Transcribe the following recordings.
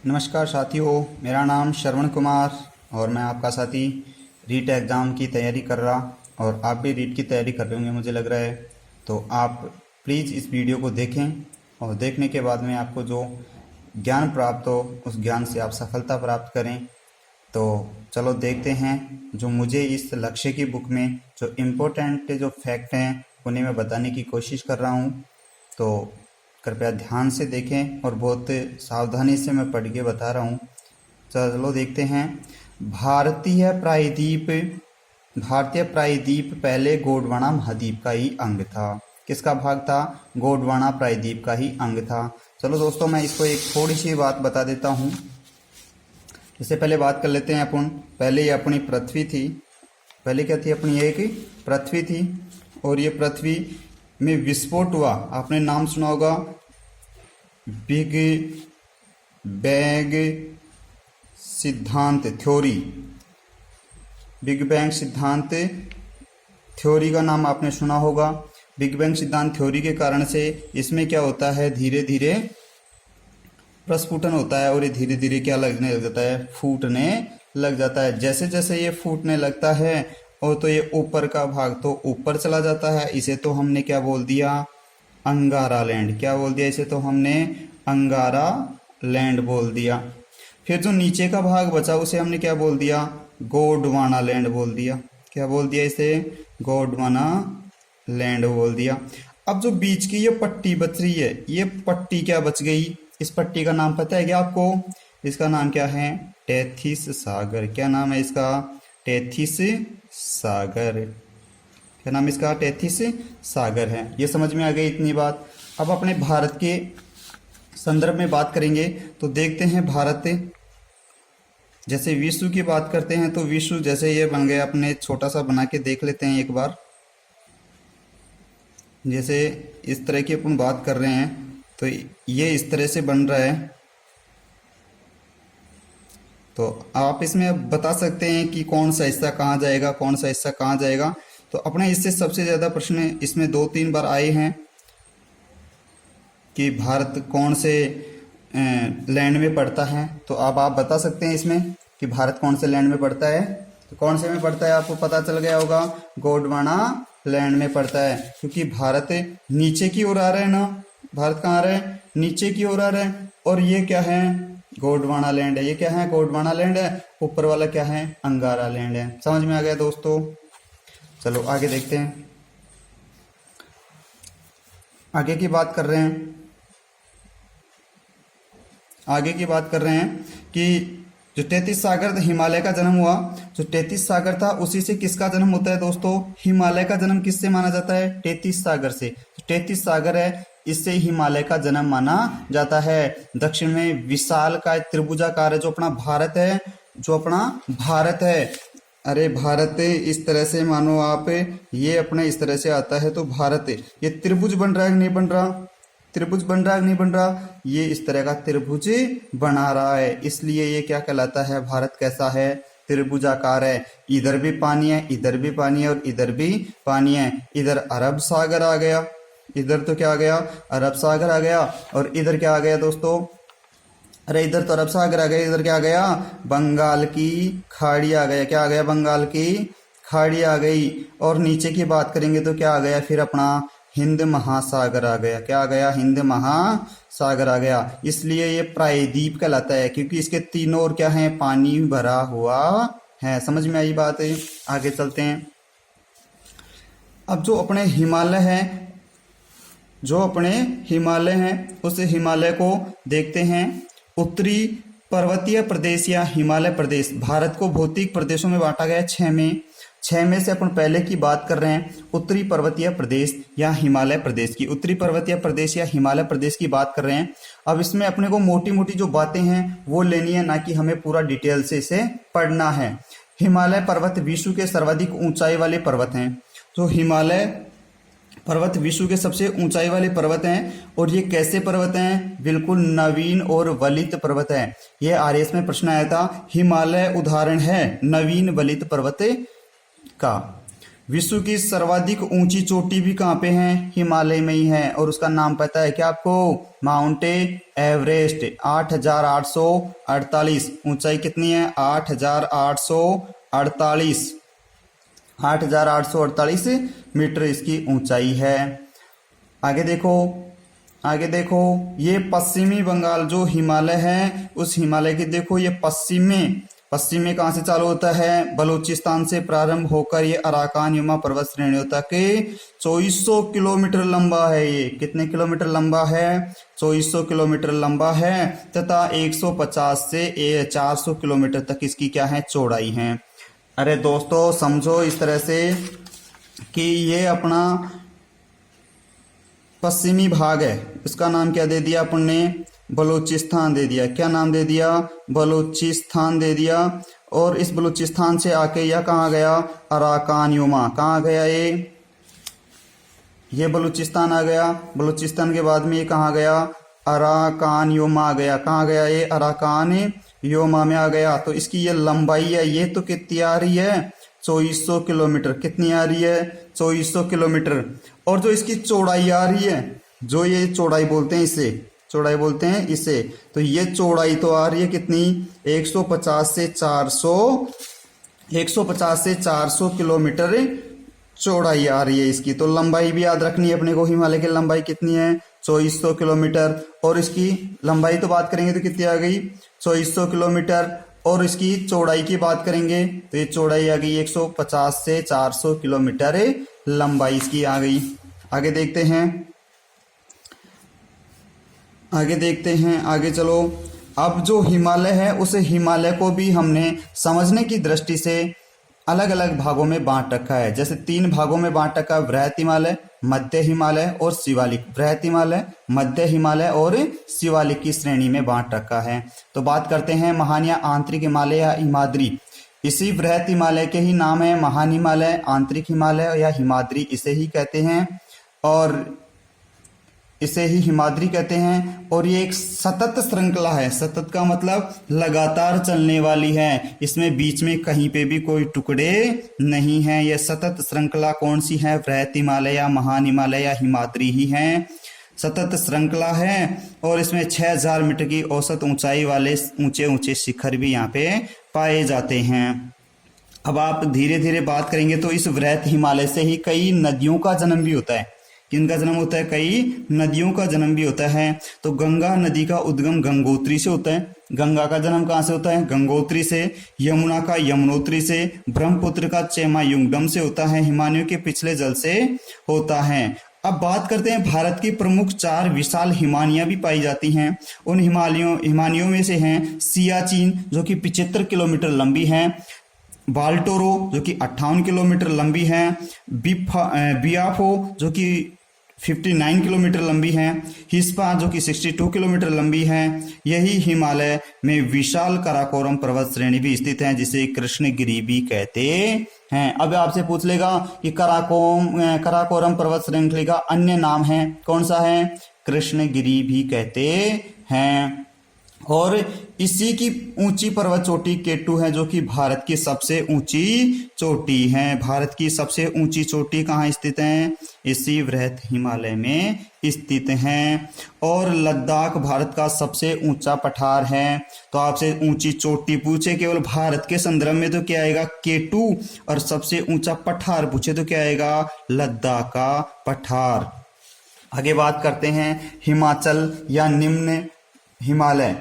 नमस्कार साथियों, मेरा नाम श्रवण कुमार और मैं आपका साथी रीट एग्ज़ाम की तैयारी कर रहा और आप भी रीट की तैयारी कर रहे होंगे मुझे लग रहा है। तो आप प्लीज़ इस वीडियो को देखें और देखने के बाद में आपको जो ज्ञान प्राप्त हो उस ज्ञान से आप सफलता प्राप्त करें। तो चलो देखते हैं, जो मुझे इस लक्ष्य की बुक में जो इम्पोर्टेंट जो फैक्ट हैं उन्हें मैं बताने की कोशिश कर रहा हूँ। तो कृपया ध्यान से देखें और बहुत सावधानी से मैं पढ़ के बता रहा हूँ। चलो देखते हैं। भारतीय प्रायद्वीप पहले गोंडवाना महाद्वीप का ही अंग था। किसका भाग था? गोंडवाना प्रायद्वीप का ही अंग था। चलो दोस्तों, मैं इसको एक थोड़ी सी बात बता देता हूँ। इससे पहले बात कर लेते हैं अपन। पहले ये अपनी पृथ्वी थी। पहले क्या थी? अपनी एक पृथ्वी थी और ये पृथ्वी में विस्फोट हुआ। आपने नाम सुना होगा, बिग बैंग सिद्धांत थ्योरी। बिग बैंग सिद्धांत थ्योरी का नाम आपने सुना होगा। बिग बैंग सिद्धांत थ्योरी के कारण से इसमें क्या होता है, धीरे धीरे प्रस्फुटन होता है और ये धीरे धीरे क्या लगने लग जाता है, फूटने लग जाता है। जैसे जैसे ये फूटने लगता है और तो ये ऊपर का भाग तो ऊपर चला जाता है। इसे तो हमने क्या बोल दिया? अंगारा लैंड। क्या बोल दिया? इसे तो हमने अंगारा लैंड बोल दिया। फिर जो नीचे का भाग बचा उसे हमने क्या बोल दिया? गोंडवाना लैंड बोल दिया। क्या बोल दिया? इसे गोंडवाना लैंड बोल दिया। अब जो बीच की ये पट्टी बच रही है, ये पट्टी क्या बच गई? इस पट्टी का नाम पता है क्या आपको? इसका नाम क्या है? टेथिस सागर। क्या नाम है इसका? टेथिस सागर। क्या नाम इसका? टेथिस सागर है। ये समझ में आ गई इतनी बात। अब अपने भारत के संदर्भ में बात करेंगे तो देखते हैं, भारत जैसे विश्व की बात करते हैं तो विश्व जैसे ये बन गया, अपने छोटा सा बना के देख लेते हैं एक बार। जैसे इस तरह की अपन बात कर रहे हैं तो ये इस तरह से बन रहा है। तो आप इसमें बता सकते हैं कि कौन सा हिस्सा कहाँ जाएगा, कौन सा हिस्सा कहाँ जाएगा। तो अपने इससे सबसे ज़्यादा प्रश्न इसमें 2-3 बार आए हैं कि भारत कौन से लैंड में पड़ता है। तो अब आप बता सकते हैं इसमें कि भारत कौन से लैंड में पड़ता है। तो कौन से में पड़ता है आपको पता चल गया होगा, गोंडवाना लैंड में पड़ता है। क्योंकि भारत नीचे की ओर आ रहा है ना, भारत कहाँ आ रहा है? नीचे की ओर आ रहा है। और ये क्या है? गोंडवाना लैंड है। ये क्या है? गोंडवाना लैंड है। ऊपर वाला क्या है? अंगारा लैंड है। समझ में आ गया दोस्तों? चलो आगे देखते हैं। आगे की बात कर रहे हैं। आगे की बात कर रहे हैं कि जो 33 सागर हिमालय का जन्म हुआ, जो 33 सागर था उसी से किसका जन्म होता है दोस्तों? हिमालय का जन्म किससे माना जाता है? 33 सागर से। 33 सागर है, इससे हिमालय का जन्म माना जाता है। दक्षिण में विशाल का त्रिभुजाकार है जो अपना भारत है, जो अपना भारत है। अरे भारत इस तरह से मानो आप, ये अपने इस तरह से आता है तो भारत, ये त्रिभुज बन रहा है नहीं बन रहा? त्रिभुज बन रहा है नहीं बन रहा? ये इस तरह का त्रिभुज बना रहा है, इसलिए ये क्या कहलाता है? भारत कैसा है? त्रिभुजाकार है। इधर भी पानी है, इधर भी पानी है और इधर भी पानी है। इधर अरब सागर आ गया, इधर तो क्या आ गया? अरब सागर आ गया। और इधर क्या आ गया दोस्तों? अरे इधर तो अरब सागर आ गया, इधर क्या आ गया? बंगाल की खाड़ी आ गया। क्या आ गया? बंगाल की खाड़ी आ गई। और नीचे की बात करेंगे तो क्या आ गया? फिर अपना हिंद महासागर आ गया। क्या आ गया? हिंद महासागर आ गया। इसलिए ये प्रायद्वीप कहलाता है, क्योंकि इसके तीनों ओर क्या है? पानी भरा हुआ है। समझ में आई बात है? आगे चलते हैं। अब जो अपने हिमालय है, जो अपने हिमालय हैं उस हिमालय को देखते हैं। उत्तरी पर्वतीय प्रदेश या हिमालय प्रदेश, भारत को भौतिक प्रदेशों में बांटा गया है 6 में। 6 में से अपन पहले की बात कर रहे हैं, उत्तरी पर्वतीय प्रदेश या हिमालय प्रदेश की। उत्तरी पर्वतीय प्रदेश या हिमालय प्रदेश की बात कर रहे हैं। अब इसमें अपने को मोटी मोटी जो बातें हैं वो लेनी है, ना कि हमें पूरा डिटेल से इसे पढ़ना है। हिमालय पर्वत विश्व के सर्वाधिक ऊंचाई वाले पर्वत हैं। तो हिमालय पर्वत विश्व के सबसे ऊंचाई वाले पर्वत हैं। और ये कैसे पर्वत हैं? बिल्कुल नवीन और वलित पर्वत हैं। ये आरएस में प्रश्न आया था, हिमालय उदाहरण है नवीन वलित पर्वत का। विश्व की सर्वाधिक ऊंची चोटी भी कहाँ पे है? हिमालय में ही है, और उसका नाम पता है क्या आपको? Mount Everest. 8,848 ऊंचाई कितनी है? 8,848 8,848 मीटर इसकी ऊंचाई है। आगे देखो, आगे देखो, ये पश्चिमी बंगाल जो हिमालय है, उस हिमालय की देखो, ये पश्चिम में कहाँ से चालू होता है? बलूचिस्तान से प्रारंभ होकर ये अराकान युमा पर्वत श्रेणियों तक 2400 किलोमीटर लंबा है। ये कितने किलोमीटर लंबा है? 2400 किलोमीटर लंबा है, तथा 150 से 400 किलोमीटर तक इसकी क्या है? चौड़ाई है। अरे दोस्तों समझो इस तरह से कि ये अपना पश्चिमी भाग है, इसका नाम क्या दे दिया अपन ने? बलूचिस्तान दे दिया। क्या नाम दे दिया? बलूचिस्तान दे दिया। और इस बलूचिस्तान से आके यह कहाँ गया? अराकान युमा। कहाँ गया ये बलूचिस्तान आ गया। बलूचिस्तान के बाद में ये कहाँ गया? अराकान युमा आ गया। कहाँ गया ये? अराकान युमा में आ गया। तो इसकी ये लंबाई है, ये तो कितनी आ रही है? 2400 किलोमीटर। कितनी आ रही है? 2400 किलोमीटर। और जो इसकी चौड़ाई आ रही है, जो ये चौड़ाई बोलते हैं इसे, चौड़ाई बोलते हैं इसे, तो ये चौड़ाई तो आ रही है कितनी? 150 से 400 किलोमीटर चौड़ाई आ रही है इसकी। तो लंबाई भी याद रखनी है अपने को। हिमालय की लंबाई कितनी है? 2400 किलोमीटर। और इसकी लंबाई तो बात करेंगे तो कितनी आ गई? 2400 किलोमीटर। और इसकी चौड़ाई की बात करेंगे तो ये चौड़ाई आ गई 150 से 400 किलोमीटर लंबाई इसकी आ गई। आगे देखते हैं, आगे चलो। अब जो हिमालय है, उस हिमालय को भी हमने समझने की दृष्टि से अलग अलग भागों में बांट रखा है। जैसे 3 भागों में बांट रखा है, वृहत हिमालय, मध्य हिमालय और शिवालिक। वृहत हिमालय, मध्य हिमालय और शिवालिक की श्रेणी में बांट रखा है। तो बात करते हैं महान या आंतरिक हिमालय या हिमाद्री। इसी वृहत हिमालय के ही नाम है महान हिमालय, आंतरिक हिमालय या हिमाद्री इसे ही कहते हैं, और इसे ही हिमाद्री कहते हैं। और ये एक सतत श्रृंखला है। सतत का मतलब लगातार चलने वाली है, इसमें बीच में कहीं पे भी कोई टुकड़े नहीं हैं। यह सतत श्रृंखला कौन सी है? वृहत हिमालय या महान हिमालय या हिमाद्री ही है। सतत श्रृंखला है, और इसमें 6000 मीटर की औसत ऊंचाई वाले ऊंचे ऊंचे शिखर भी यहाँ पे पाए जाते हैं। अब आप धीरे धीरे बात करेंगे तो इस वृहत हिमालय से ही कई नदियों का जन्म भी होता है। किनका जन्म होता है? कई नदियों का जन्म भी होता है। तो गंगा नदी का उद्गम गंगोत्री से होता है। गंगा का जन्म कहाँ से होता है? गंगोत्री से। यमुना का यमुनोत्री से। ब्रह्मपुत्र का चेमायुंगडम से होता है। हिमालयों के पिछले जल से होता है। अब बात करते हैं, भारत की प्रमुख 4 विशाल हिमानियां भी पाई जाती हैं। उन हिमानियों में से हैं सियाचिन जो कि 75 किलोमीटर लंबी है, बाल्टोरो जो कि 58 किलोमीटर लंबी है, बियाफो जो कि 59 किलोमीटर लंबी है, हिस्पा जो कि 62 किलोमीटर लंबी है। यही हिमालय में विशाल काराकोरम पर्वत श्रेणी भी स्थित है, जिसे कृष्णगिरी भी कहते हैं। अब आपसे पूछ लेगा कि काराकोरम पर्वत श्रृंखला का अन्य नाम है, कौन सा है? कृष्णगिरी भी कहते हैं। और इसी की ऊंची पर्वत चोटी केटू है, जो कि भारत की सबसे ऊंची चोटी है। भारत की सबसे ऊंची चोटी कहाँ स्थित है? इसी वृहत हिमालय में स्थित है। और लद्दाख भारत का सबसे ऊंचा पठार है। तो आपसे ऊंची चोटी पूछे केवल भारत के संदर्भ में तो क्या आएगा? केटू। और सबसे ऊंचा पठार पूछे तो क्या आएगा? लद्दाख का पठार। आगे बात करते हैं हिमाचल या निम्न हिमालय।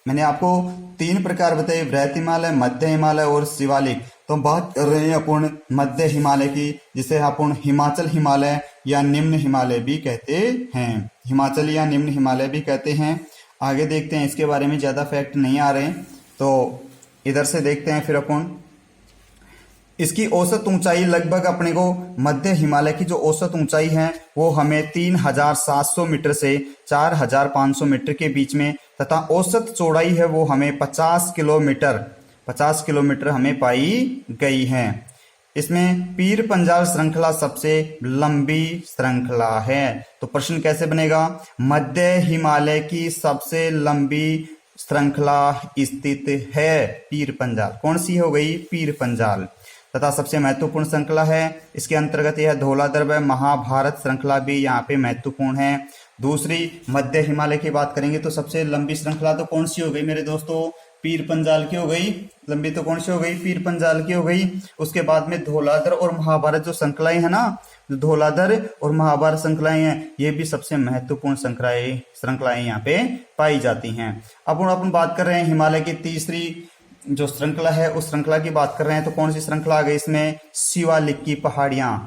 मैंने आपको 3 प्रकार बताए, वृहत हिमालय, मध्य हिमालय और शिवालिक। तो बात कर रहे हैं अपन मध्य हिमालय की, जिसे अपन हिमाचल हिमालय या निम्न हिमालय भी कहते हैं। हिमाचल या निम्न हिमालय भी कहते हैं। आगे देखते हैं, इसके बारे में ज्यादा फैक्ट नहीं आ रहे, तो इधर से देखते हैं फिर अपन। इसकी औसत ऊंचाई लगभग अपने को मध्य हिमालय की जो औसत ऊंचाई है वो हमें 3700 मीटर से 4500 मीटर के बीच में, तथा औसत चौड़ाई है वो हमें 50 किलोमीटर हमें पाई गई है। इसमें पीर पंजाल श्रृंखला सबसे लंबी श्रृंखला है। तो प्रश्न कैसे बनेगा? मध्य हिमालय की सबसे लंबी श्रृंखला स्थित है पीर पंजाल। कौन सी हो गई? पीर पंजाल। तथा सबसे महत्वपूर्ण श्रृंखला है। इसके अंतर्गत यह धौलाधर व महाभारत श्रृंखला भी यहाँ पे महत्वपूर्ण है। दूसरी मध्य हिमालय की बात करेंगे तो सबसे लंबी श्रृंखला तो कौन सी हो गई मेरे दोस्तों, पीर पंजाल की हो गई। लंबी तो कौन सी हो गई, पीर पंजाल की हो गई। उसके बाद में धौलाधर और महाभारत जो श्रृंखलाएं है ना, जो धौलाधर और महाभारत श्रृंखलाएं हैं, ये भी सबसे महत्वपूर्ण श्रृंखलाएं यहाँ पे पाई जाती हैं। अब अपन बात कर रहे हैं हिमालय की तीसरी जो श्रृंखला है, उस श्रृंखला की बात कर रहे हैं। तो कौन सी श्रृंखला आ गई इसमें, शिवालिक की पहाड़ियां।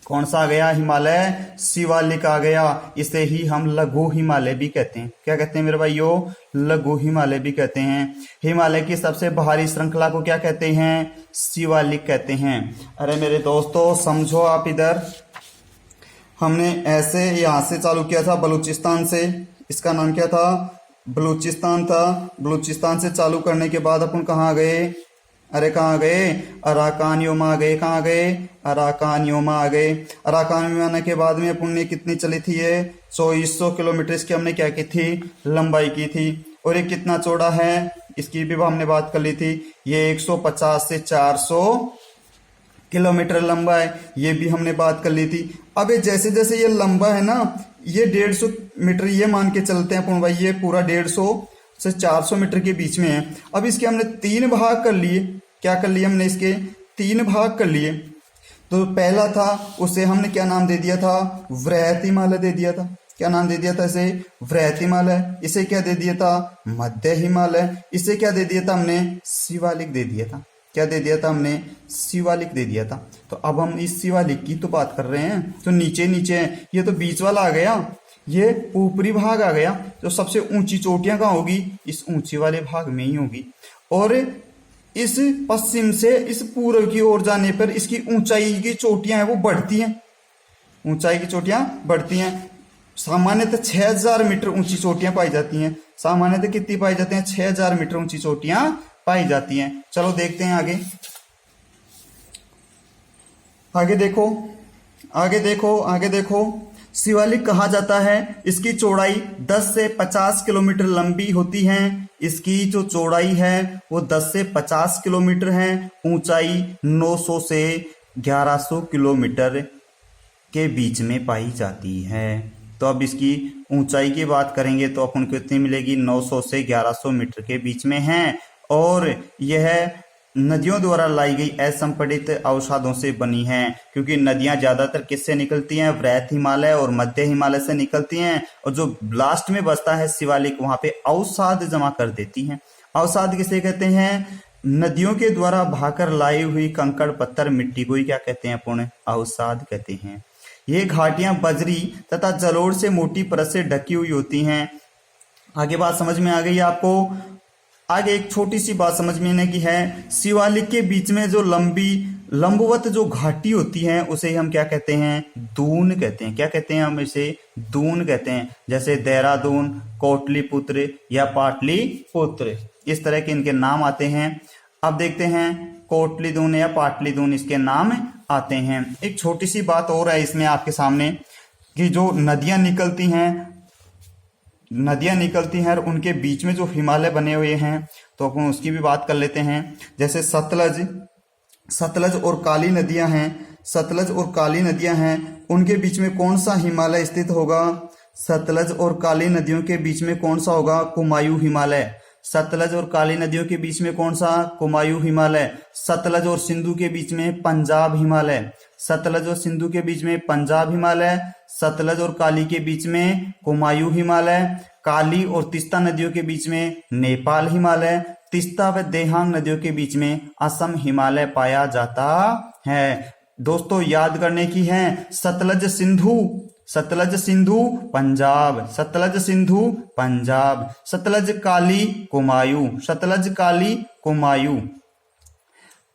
कौन सा आ गया, हिमालय शिवालिक आ गया। इसे ही हम लघु हिमालय भी कहते हैं। क्या कहते हैं मेरे भाइयों, लघु हिमालय भी कहते हैं। हिमालय की सबसे बाहरी श्रृंखला को क्या कहते हैं, शिवालिक कहते हैं। अरे मेरे दोस्तों समझो आप, इधर हमने ऐसे यहां से चालू किया था बलूचिस्तान से, इसका नाम क्या था, बलूचिस्तान था। बलूचिस्तान से चालू करने के बाद अपन कहाँ गए, अरे कहाँ गए, अराकान योमा आ गए। कहाँ गए, अराकान योमा आ गए। अराकान योमा आने के बाद में अपन ने कितनी चली थी, ये 2400 किलोमीटर इसकी हमने क्या की थी, लंबाई की थी। और ये कितना चौड़ा है, इसकी भी हमने बात कर ली थी। ये 150 से 400 किलोमीटर लंबा है, ये भी हमने बात कर ली थी। अब ये जैसे जैसे ये लंबा है ना, ये 150 मीटर ये मान के चलते हैं अपन भाई, ये पूरा 150 से 400 मीटर के बीच में है। अब इसके हमने 3 भाग कर लिए। क्या कर लिए हमने, इसके 3 भाग कर लिए। तो पहला था, उसे हमने क्या नाम दे दिया था, वृहत हिमालय दे दिया था। क्या नाम दे दिया था इसे, वृहत हिमालय। इसे क्या दे दिया था, मध्य हिमालय। इसे क्या दे दिया था हमने, शिवालिक दे दिया था। क्या दे दिया था हमने, शिवालिक दे दिया था। तो अब हम इस शिवालिक की तो बात कर रहे हैं, तो नीचे नीचे है, ये तो बीच वाला आ गया, ये ऊपरी भाग आ गया। तो सबसे ऊंची चोटियां कहाँ होगी, इस ऊंचे वाले भाग में ही होगी। और इस पश्चिम से इस पूर्व की ओर जाने पर इसकी ऊंचाई की चोटियां हैं वो बढ़ती हैं, ऊंचाई की चोटियां बढ़ती हैं। सामान्यतः 6000 मीटर ऊंची चोटियां पाई जाती हैं। सामान्यतः कितनी पाई जाती हैं, 6000 मीटर ऊंची चोटियां पाई जाती हैं। चलो देखते हैं आगे, आगे देखो, आगे देखो, आगे देखो। शिवालिक कहा जाता है, इसकी चौड़ाई 10 से 50 किलोमीटर लंबी होती है। इसकी जो चौड़ाई है वो 10 से 50 किलोमीटर है। ऊंचाई 900 से 1100 किलोमीटर के बीच में पाई जाती है। तो अब इसकी ऊंचाई की बात करेंगे तो अपन को कितनी मिलेगी, 900 से 1100 मीटर के बीच में है। और यह नदियों द्वारा लाई गई असंपीड़ित अवसादों से बनी है, क्योंकि नदियां ज्यादातर किससे निकलती हैं, वृहत हिमालय और मध्य हिमालय से निकलती हैं। और जो लास्ट में बचता है शिवालिक, वहां पे अवसाद जमा कर देती हैं। अवसाद किसे कहते हैं, नदियों के द्वारा बहाकर लाई हुई कंकड़ पत्थर मिट्टी को ही क्या कहते हैं, अपन अवसाद कहते हैं। ये घाटियां बजरी तथा जलोढ़ से मोटी परत से ढकी हुई होती हैं। आगे बात समझ में आ गई आपको। आगे एक छोटी सी बात समझ में आने की है, शिवालिक के बीच में जो लंबवत जो घाटी होती है उसे हम क्या कहते हैं, दून कहते हैं। क्या कहते हैं, हम इसे दून कहते हैं। जैसे देहरादून, कोटलिपुत्र या पाटलिपुत्र, इस तरह के इनके नाम आते हैं। अब देखते हैं कोटलीदून या पाटलीदून इसके नाम आते हैं। एक छोटी सी बात और है इसमें आपके सामने, कि जो नदियां निकलती हैं और उनके बीच में जो हिमालय बने हुए हैं, तो अपन उसकी भी बात कर लेते हैं। जैसे सतलज और काली नदियां हैं, सतलज और काली नदियां हैं, उनके बीच में कौन सा हिमालय स्थित होगा, सतलज और काली नदियों के बीच में कौन सा होगा, कुमायूं हिमालय। सतलज और काली नदियों के बीच में कौन सा, कुमायूं हिमालय। सतलज और सिंधु के बीच में पंजाब हिमालय। सतलज और सिंधु के बीच में पंजाब हिमालय। सतलज और काली के बीच में कुमायूं हिमालय। काली और तीस्ता नदियों के बीच में नेपाल हिमालय। तीस्ता व देहांग नदियों के बीच में असम हिमालय पाया जाता है। दोस्तों याद करने की है, सतलज सिंधु पंजाब, सतलज सिंधु पंजाब, सतलज काली कुमायूं, सतलज काली कुमायूं।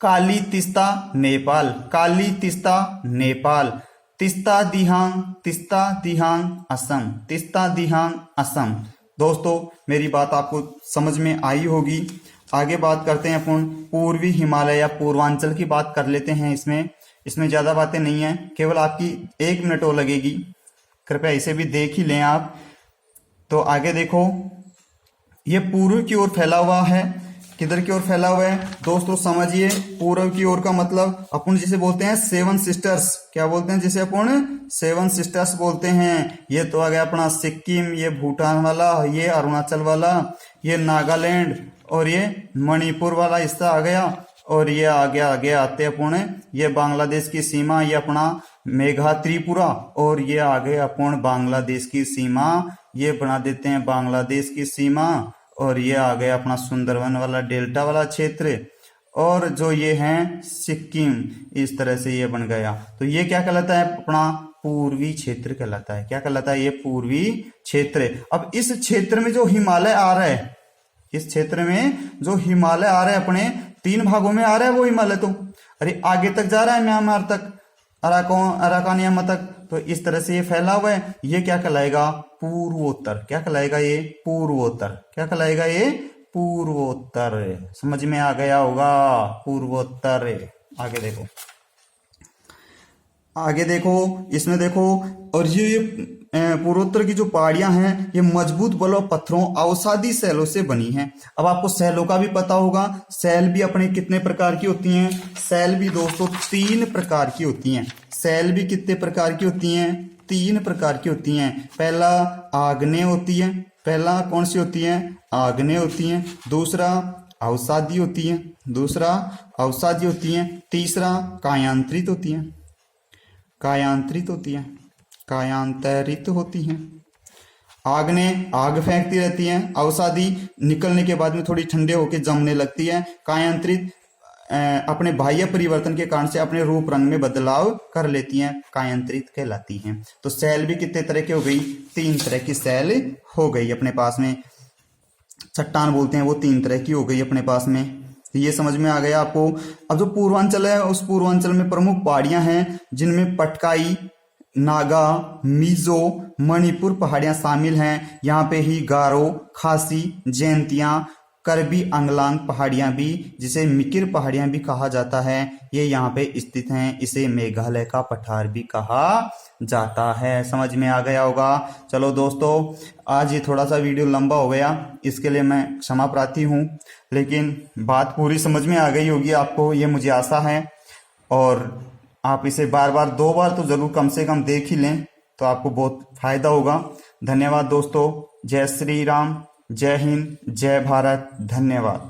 काली तीस्ता नेपाल, काली तीस्ता नेपाल। तीस्ता दिहांग असम, तीस्ता दिहांग असम। दोस्तों मेरी बात आपको समझ में आई होगी। आगे बात करते हैं अपन पूर्वी हिमालय या पूर्वांचल की बात कर लेते हैं। इसमें ज्यादा बातें नहीं है, केवल आपकी 1 मिनट और लगेगी, कृपया इसे भी देख ही लें आप। तो आगे देखो, ये पूर्व की ओर फैला हुआ है। किधर की ओर फैला हुआ है दोस्तों, समझिए। पूर्व की ओर का मतलब अपन जिसे बोलते हैं सेवन सिस्टर्स, क्या बोलते हैं जिसे अपन सेवन सिस्टर्स बोलते हैं। ये तो आ गया अपना सिक्किम, ये भूटान वाला, ये अरुणाचल वाला, ये नागालैंड और ये मणिपुर वाला हिस्सा आ गया। और ये आगे आते अपन ये बांग्लादेश की सीमा, ये अपना मेघा त्रिपुरा, और ये आगे अपन बांग्लादेश की सीमा, ये बना देते हैं बांग्लादेश की सीमा। और ये आ गया अपना सुंदरवन वाला डेल्टा वाला क्षेत्र, और जो ये है सिक्किम, इस तरह से ये बन गया। तो ये क्या कहलाता है अपना पूर्वी क्षेत्र कहलाता है। क्या कहलाता है? ये पूर्वी क्षेत्र। अब इस क्षेत्र में जो हिमालय आ रहा है, इस क्षेत्र में जो हिमालय आ रहा है अपने 3 भागों में आ रहा है वो हिमालय, तो अरे आगे तक जा रहा है म्यांमार तक, अराकानियामा तक। तो इस तरह से ये फैला हुआ है। ये क्या कहलाएगा? पूर्वोत्तर। क्या कहलाएगा? ये पूर्वोत्तर। क्या कहलाएगा? ये पूर्वोत्तर। समझ में आ गया होगा, पूर्वोत्तर। आगे देखो, आगे देखो, इसमें देखो। और ये पूर्वोत्तर की जो पहाड़ियां हैं ये मजबूत बलों, पत्थरों, अवसादी शैलों से बनी हैं। अब आपको शैलों का भी पता होगा। शैल भी अपने कितने प्रकार की होती हैं? शैल भी दोस्तों 3 प्रकार की होती हैं। शैल भी कितने प्रकार की होती हैं? 3 प्रकार की होती हैं। पहला आग्नेय होती है। पहला कौन सी होती है? आग्नेय होती है। दूसरा अवसादी होती है। दूसरा अवसादी होती है। तीसरा कायांतरित होती है। कायांतरित होती है। कायांतरित होती हैं। आग्नेय आग फेंकती रहती हैं। अवसादी निकलने के बाद में थोड़ी ठंडे होकर जमने लगती है। कायांतरित अपने बाह्य परिवर्तन के कारण से अपने रूप रंग में बदलाव कर लेती हैं, कायांतरित कहलाती हैं। तो सेल भी कितने तरह की हो गई? 3 तरह की सेल हो गई अपने पास में। चट्टान बोलते हैं वो 3 तरह की हो गई अपने पास में। ये समझ में आ गया आपको। अब जो पूर्वांचल है उस पूर्वांचल में प्रमुख पहाड़ियां हैं जिनमें पटकाई, नागा, मिजो, मणिपुर पहाड़ियां शामिल हैं। यहाँ पे ही गारो, खासी, जयंतियां, करबी अंगलांग पहाड़ियां भी, जिसे मिकिर पहाड़ियां भी कहा जाता है, ये यहाँ पे स्थित हैं। इसे मेघालय का पठार भी कहा जाता है। समझ में आ गया होगा। चलो दोस्तों, आज ये थोड़ा सा वीडियो लंबा हो गया, इसके लिए मैं क्षमा प्रार्थी हूँ, लेकिन बात पूरी समझ में आ गई होगी आपको, ये मुझे आशा है। और आप इसे बार बार 2 बार तो जरूर कम से कम देख ही लें, तो आपको बहुत फायदा होगा। धन्यवाद दोस्तों। जय श्री राम, जय हिंद, जय भारत। धन्यवाद।